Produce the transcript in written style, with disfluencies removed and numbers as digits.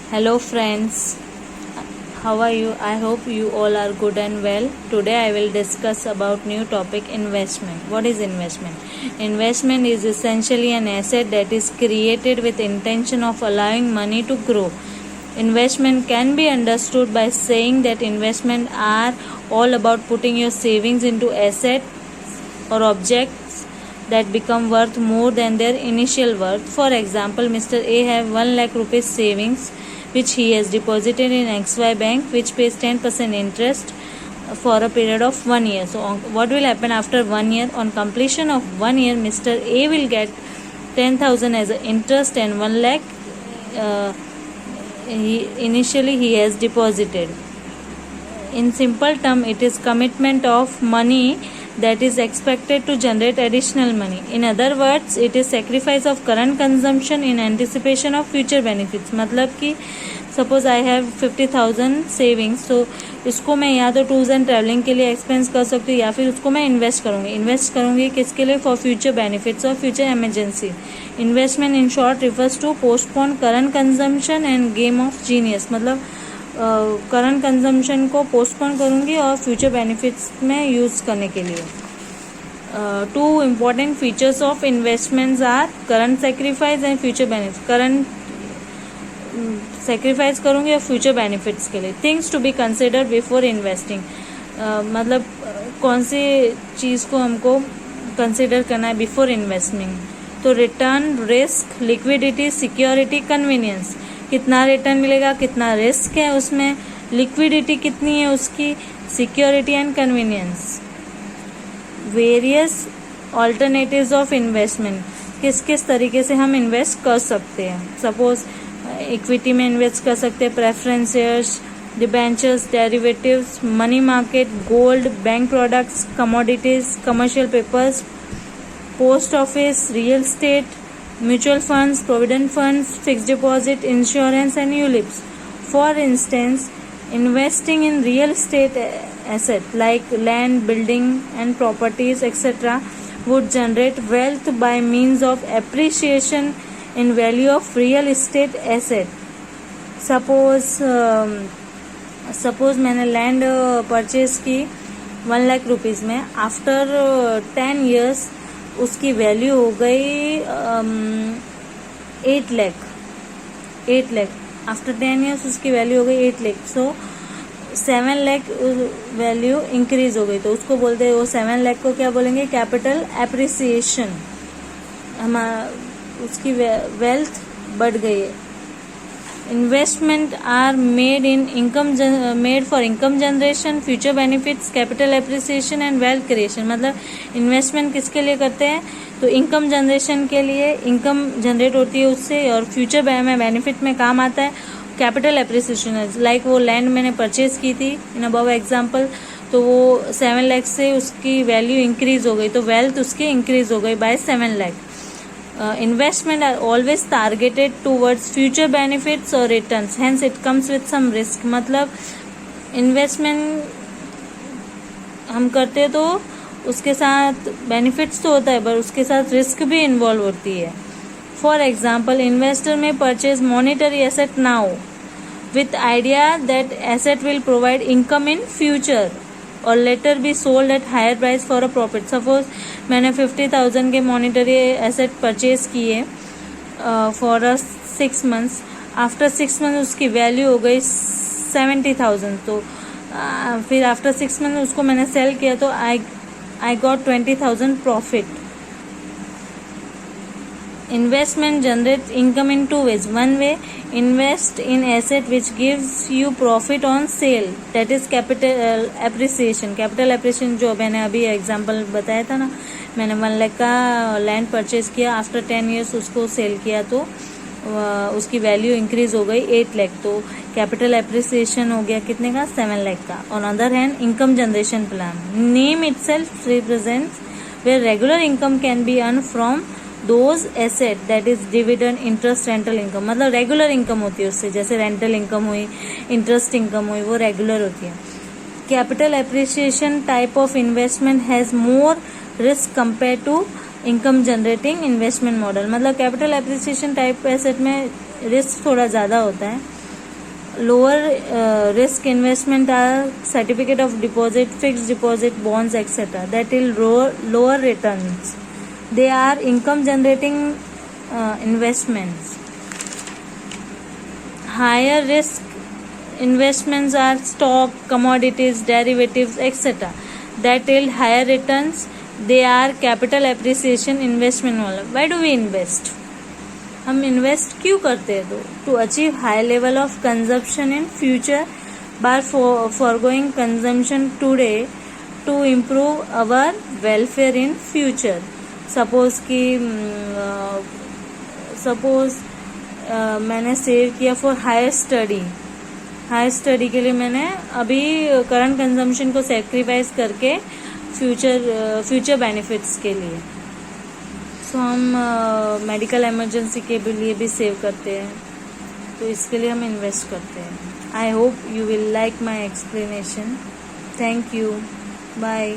Hello friends, how are you? I hope you all are good and well. Today I will discuss about new topic investment. What is investment? Investment is essentially an asset that is created with intention of allowing money to grow. Investment can be understood by saying that investment are all about putting your savings into assets or objects that become worth more than their initial worth. For example, Mr. A have 1 lakh rupees savings which he has deposited in XY bank, which pays 10% interest for a period of 1 year. So what will happen after 1 year? On completion of 1 year, Mr. A will get 10,000 as an interest and 1 lakh initially he has deposited. In simple term, it is commitment of money that is expected to generate additional money. In other words, it is sacrifice of current consumption in anticipation of future benefits. मतलब कि suppose I have 50,000 savings, तो इसको मैं या तो tours and travelling के लिए expense कर सकती हूँ या फिर उसको मैं इन्वेस्ट करूँगी किसके लिए? फॉर फ्यूचर बेनिफिट्स और future emergency. Investment in short refers to postpone current consumption and game of genius. मतलब करंट कंजम्पशन को पोस्टपोन करूँगी और फ्यूचर बेनिफिट्स में यूज़ करने के लिए. Two important features of investments are current sacrifice and future benefit. Current sacrifice करूँगी और फ्यूचर बेनिफिट्स के लिए. Things to be consider before investing. मतलब कौन सी चीज़ को हमको कंसिडर करना है बिफोर इन्वेस्टिंग? तो return, risk, liquidity, security, convenience. कितना रिटर्न मिलेगा, कितना रिस्क है उसमें, लिक्विडिटी कितनी है उसकी, security and convenience. Various alternatives of investment. किस किस तरीके से हम इन्वेस्ट कर सकते हैं? सपोज इक्विटी में इन्वेस्ट कर सकते हैं, preference shares, debentures, derivatives, money market, gold, bank products, commodities, commercial papers, post office, real estate, mutual funds, provident funds, fixed deposit, insurance and ULIPs. For instance, investing in real estate asset like land, building and properties etc. would generate wealth by means of appreciation in value of real estate asset. Suppose मैंने land purchase की 1 lakh rupees में. After 10 years उसकी value हो गई 8 lakh. After 10 years उसकी value हो गई 8 लाख. सो 7 lakh value increase हो गई. तो उसको बोलते हैं, वो 7 लाख को क्या बोलेंगे? Capital appreciation. उसकी वेल्थ बढ़ गई है. Investment are made for income generation, future benefits, capital appreciation and wealth creation. मतलब इन्वेस्टमेंट किसके लिए करते हैं? तो इनकम जनरेशन के लिए. इनकम जनरेट होती है उससे और फ्यूचर में बेनिफिट में काम आता है. कैपिटल एप्रिसिएशन लाइक वो लैंड मैंने परचेज की थी इन अबव एग्जाम्पल, तो वो 7 लाख से उसकी वैल्यू इंक्रीज हो गई, तो वेल्थ उसकी इंक्रीज हो गई by 7 lakh. Investment are always targeted towards future benefits or returns, hence it comes with some risk. मतलब इन्वेस्टमेंट हम करते हैं तो उसके साथ बेनिफिट्स तो होता है पर उसके साथ रिस्क भी इन्वॉल्व होती है. For example, investor may purchase monetary asset now with idea that asset will provide income in future और later be sold at higher price for a profit. Suppose मैंने 50,000 के मॉनिटरी एसेट परचेज किए for 6 months. After 6 months उसकी value हो गई 70,000. तो फिर after 6 months उसको मैंने सेल किया तो I got 20,000 profit. Investment generates income in 2 ways. One way, invest in asset which gives you profit on sale, that is capital appreciation. Capital appreciation जो मैंने अभी एग्जांपल बताया था ना, मैंने 1 लाख का लैंड परचेज किया, आफ्टर 10 years उसको सेल किया तो उसकी वैल्यू इंक्रीज हो गई 8 लाख. तो कैपिटल एप्रिसिएशन हो गया कितने का? 7 लाख का. On other hand, income generation plan. Name itself represents where regular income can be earn from those asset, that is dividend, interest, rental income. मतलब रेगुलर इनकम होती है उससे, जैसे रेंटल इनकम हुई, इंटरेस्ट इनकम हुई, वो रेगुलर होती है. Capital appreciation type of investment has more risk compare to income generating investment model. मतलब कैपिटल एप्रिसिएशन टाइप एसेट में रिस्क थोड़ा ज़्यादा होता है lower risk investment are certificate of deposit, fixed deposit, bonds, etc. that will lower returns. They are income generating investments. Higher risk investments are stock, commodities, derivatives, etc. that will higher returns. They are capital appreciation investment वाला. Why do we invest? हम invest क्यों करते हैं? To achieve high level of consumption in future by forgoing consumption today to improve our welfare in future. Suppose मैंने save किया for higher study के लिए मैंने अभी करंट कंजम्पशन को सेक्रीफाइस करके फ्यूचर बेनिफिट्स के लिए. सो हम मेडिकल इमरजेंसी के लिए भी सेव करते हैं, तो इसके लिए हम इन्वेस्ट करते हैं. I hope you will like my explanation. Thank you. Bye.